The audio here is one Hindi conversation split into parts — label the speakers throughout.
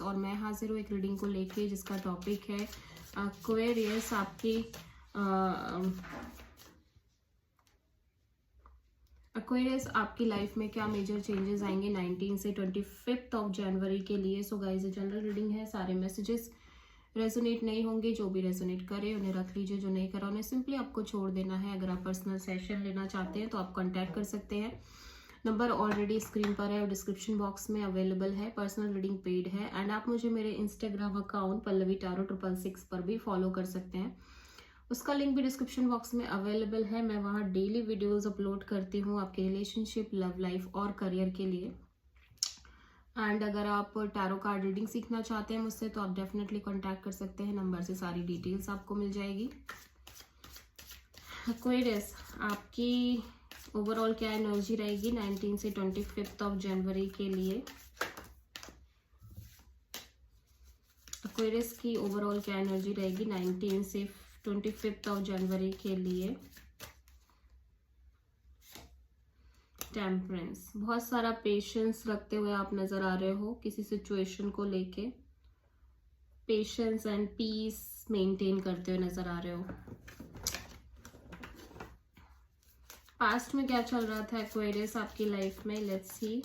Speaker 1: और मैं हाजिर हूँ एक रीडिंग को लेके जिसका टॉपिक है एक्वेरियस। आपकी लाइफ में क्या मेजर चेंजेस आएंगे 19 से 25 ऑफ जनवरी के लिए। सो गाइस, जनरल रीडिंग है, सारे मैसेजेस रेजोनेट नहीं होंगे। जो भी रेजोनेट करे उन्हें रख लीजिए, जो नहीं करा उन्हें सिंपली आपको छोड़ देना है। अगर आप पर्सनल सेशन लेना चाहते हैं तो आप कॉन्टैक्ट कर सकते हैं। नंबर ऑलरेडी स्क्रीन पर है और डिस्क्रिप्शन बॉक्स में अवेलेबल है। पर्सनल रीडिंग पेड है एंड आप मुझे मेरे इंस्टाग्राम अकाउंट पल्लवी टारो 666 पर भी फॉलो कर सकते हैं। उसका लिंक भी डिस्क्रिप्शन बॉक्स में अवेलेबल है। मैं वहाँ डेली वीडियोस अपलोड करती हूँ आपके रिलेशनशिप, लव लाइफ और करियर के लिए। एंड अगर आप टैरो कार्ड रीडिंग सीखना चाहते हैं मुझसे तो आप डेफिनेटली कॉन्टैक्ट कर सकते हैं। नंबर से सारी डिटेल्स आपको मिल जाएगी। एक्वेरियस, आपकी ओवरऑल क्या एनर्जी रहेगी 19 से 25 ऑफ जनवरी के लिए। एक्वेरियस की ओवरऑल क्या एनर्जी रहेगी 19 से 25 ऑफ जनवरी के लिए। टेम्परेंस, बहुत सारा पेशेंस रखते हुए आप नजर आ रहे हो किसी सिचुएशन को लेके। पेशेंस एंड पीस मेंटेन करते हुए नजर आ रहे हो। पास्ट में क्या चल रहा था एक्वेरियस आपकी लाइफ में, let's see.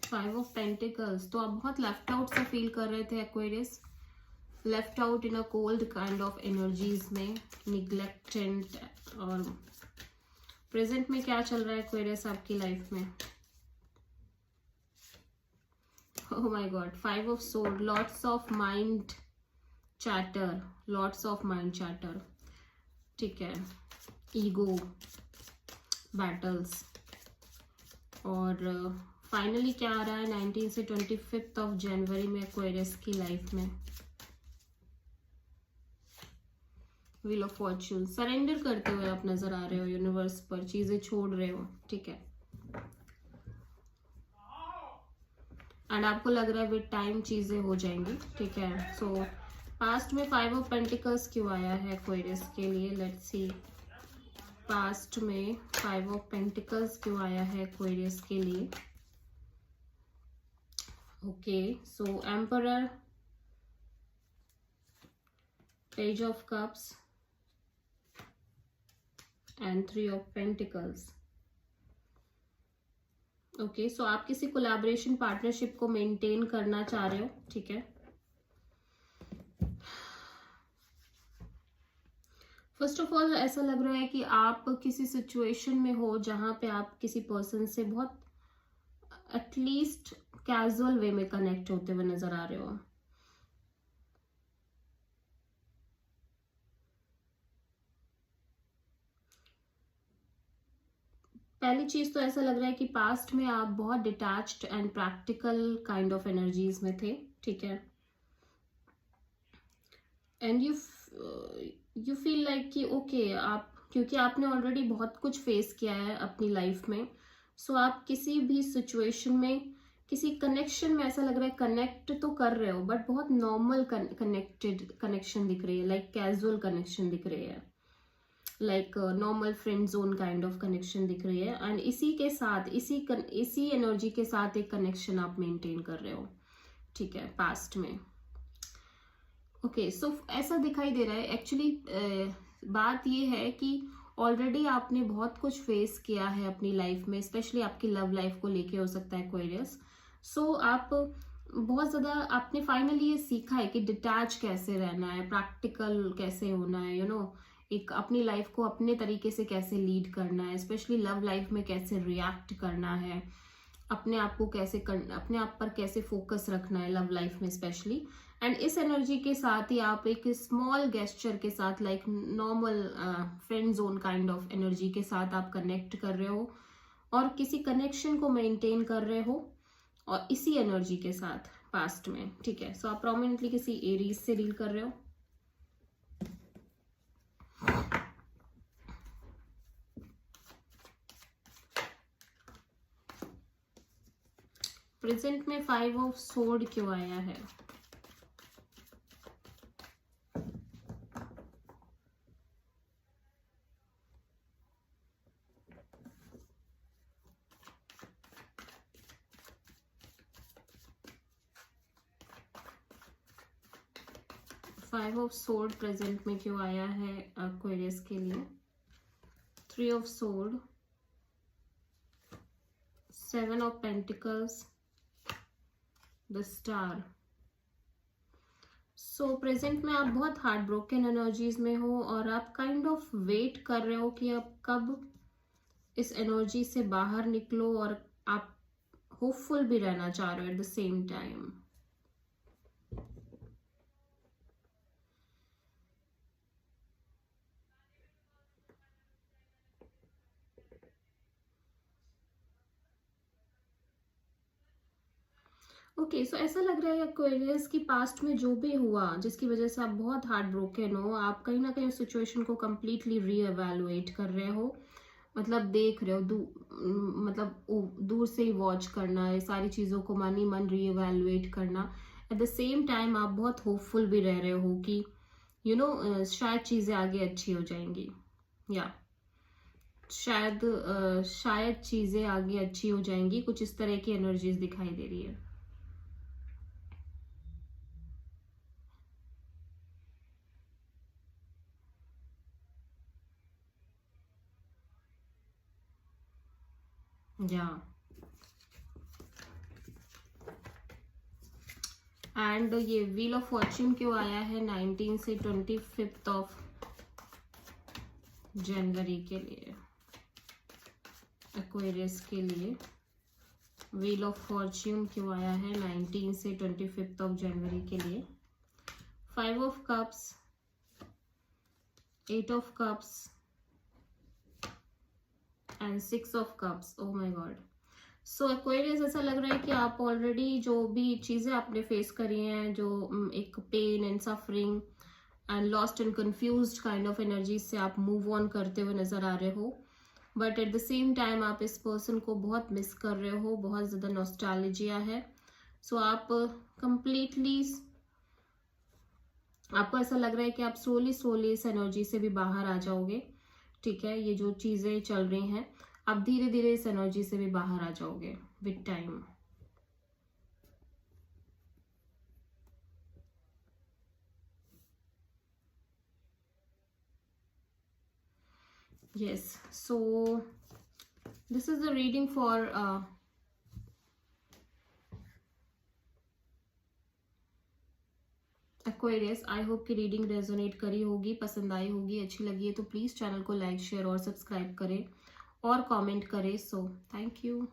Speaker 1: Five of pentacles, तो आप बहुत लेफ्ट आउट सा फील कर रहे थे Aquarius. Left out in a cold kind of energies में, निग्लेक्टेड। और प्रेजेंट में क्या चल रहा है एक्वेरियस आपकी लाइफ में। Oh my God, five of sword, lots of mind chatter, lots of mind chatter, ठीक है। Ego battles. और फाइनली क्या आ रहा है 19 से 25 ऑफ जनवरी में एक्वेरियस की लाइफ में। व्हील ऑफ फॉर्च्यून, सरेंडर करते हुए आप नजर आ रहे हो यूनिवर्स पर, चीजें छोड़ रहे हो, ठीक है। एंड आपको लग रहा है विद टाइम चीजें हो जाएंगी, ठीक है। सो पास्ट में फाइव ऑफ पेंटिकल्स क्यों आया है एक्वेरियस के लिए, लेट्स सी। पास्ट में फाइव ऑफ पेंटिकल्स क्यों आया है एक्वेरियस के लिए। Okay, so emperor, page of cups and three of pentacles. Okay, so आप किसी कोलैबोरेशन पार्टनरशिप को मेंटेन करना चाह रहे हो, ठीक है। फर्स्ट ऑफ ऑल ऐसा लग रहा है कि आप किसी सिचुएशन में हो जहां पे आप किसी पर्सन से बहुत एटलीस्ट कैजुअल वे में कनेक्ट होते हुए नजर आ रहे हो। पहली चीज तो ऐसा लग रहा है कि पास्ट में आप बहुत detached and practical kind of energies में थे, ठीक है। एंड यू फील लाइक कि ओके, आप क्योंकि आपने ऑलरेडी बहुत कुछ फेस किया है अपनी लाइफ में, सो आप किसी भी सिचुएशन में, किसी कनेक्शन में ऐसा लग रहा है कनेक्ट तो कर रहे हो बट बहुत नॉर्मल कनेक्शन दिख रही है, लाइक कैजुअल कनेक्शन दिख रही है, like normal friend zone kind of connection दिख रही है। एंड इसी के साथ इसी एनर्जी के साथ एक कनेक्शन आप मेंटेन कर रहे हो, ठीक है, पास्ट में। ओके, सो ऐसा दिखाई दे रहा है एक्चुअली। बात ये है कि ऑलरेडी आपने बहुत कुछ फेस किया है अपनी लाइफ में, स्पेशली आपकी लव लाइफ को लेके हो सकता है एक्वेरियस। सो आप बहुत ज़्यादा आपने फाइनली ये सीखा है कि डिटैच कैसे रहना है, प्रैक्टिकल कैसे होना है, एक अपनी लाइफ को अपने तरीके से कैसे लीड करना है, स्पेशली लव लाइफ में कैसे रिएक्ट करना है, अपने आप को कैसे अपने आप पर कैसे फोकस रखना है लव लाइफ में स्पेशली। एंड इस एनर्जी के साथ ही आप एक स्मॉल गेस्चर के साथ, like normal friend zone kind of energy के साथ आप कनेक्ट कर रहे हो और किसी कनेक्शन को मेंटेन कर रहे हो, और इसी एनर्जी के साथ पास्ट में, ठीक है। सो आप प्रोमिनेंटली किसी एरीज से डील कर रहे हो। प्रेजेंट में फाइव ऑफ सोर्ड क्यों आया है। 5 ऑफ सोर्ड प्रेजेंट में क्यों आया है एक्वेरियस के लिए? 3 of sword, 7 of pentacles, the star. So present में आप बहुत हार्ट ब्रोकन एनर्जीज में हो और आप काइंड ऑफ वेट कर रहे हो कि अब कब इस एनर्जी से बाहर निकलो, और आप होपफुल भी रहना चाह रहे हो at the same time. Okay, so ऐसा लग रहा है एक्वेरियस की पास्ट में जो भी हुआ जिसकी वजह से आप बहुत हार्ट ब्रोकन हो, आप कहीं ना कहीं सिचुएशन को कम्प्लीटली रीएवैल्यूएट कर रहे हो, मतलब देख रहे हो मतलब दूर से ही वॉच करना, ये सारी चीज़ों को मन ही मन रीएवैल्यूएट करना। एट द सेम टाइम आप बहुत होपफुल भी रह रहे हो कि शायद चीज़ें आगे अच्छी हो जाएंगी, या शायद चीज़ें आगे अच्छी हो जाएंगी, कुछ इस तरह की एनर्जीज दिखाई दे रही है। या एंड ये व्हील ऑफ फॉर्च्यून क्यों आया है 19 से 25 ऑफ जनवरी के लिए एक्वेरियस के लिए? व्हील ऑफ फॉर्च्यून क्यों आया है 19 से 25 ऑफ जनवरी के लिए? 5 of cups, 8 of cups and 6 of cups. Oh my God. So Aquarius ऐसा लग रहा है कि आप ऑलरेडी जो भी चीज़ें आपने फेस करी हैं, जो एक pain and suffering and lost and confused kind of energy से आप मूव ऑन करते हुए नजर आ रहे हो, but at the same time आप इस पर्सन को बहुत मिस कर रहे हो, बहुत ज़्यादा नॉस्टैल्जिया है। सो आप कंप्लीटली, आपको ऐसा लग रहा है कि आप स्लोली इस एनर्जी से भी बाहर आ जाओगे, ठीक है? ये जो चीज़ें चल रही हैं, आप धीरे धीरे इस एनर्जी से भी बाहर आ जाओगे with time. Yes, so this is the reading for Aquarius. I hope कि रीडिंग रेजोनेट करी होगी, पसंद आई होगी, अच्छी लगी है तो प्लीज़ चैनल को लाइक शेयर और सब्सक्राइब करें और कमेंट करें। So thank you.